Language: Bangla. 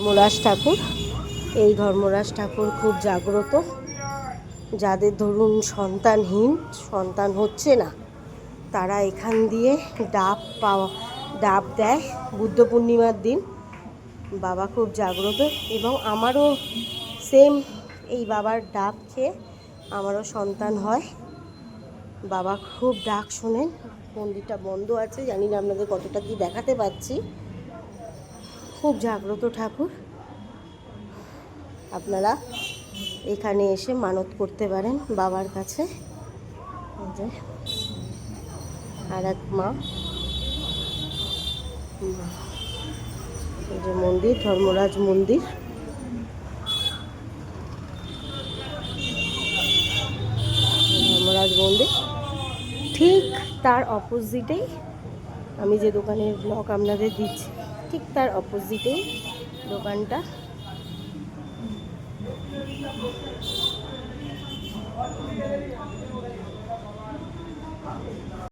ধর্মরাজ ঠাকুর, এই ধর্মরাজ ঠাকুর খুব জাগ্রত। যাদের ধরুন সন্তান হচ্ছে না, তারা এখান দিয়ে ডাব দেয় বুদ্ধ পূর্ণিমার দিন। বাবা খুব জাগ্রত এবং আমারও সেম এই বাবার ডাব খেয়ে আমারও সন্তান হয়। বাবা খুব ডাক শোনেন। মন্দিরটা বন্ধ আছে, জানি না আপনাদের কতটা কি দেখাতে পাচ্ছি। খুব জাগ্রত ঠাকুর। আপনারা এখানে এসে মানত করতে পারেন বাবার কাছে। আর এক মা, এই যে মন্দির, ধর্মরাজ মন্দির। ধর্মরাজ মন্দির ঠিক তার অপোজিটেই আমি যে দোকানের ব্লগ আপনাদের দিচ্ছি, ঠিক তার অপোজিটেই দোকানটা।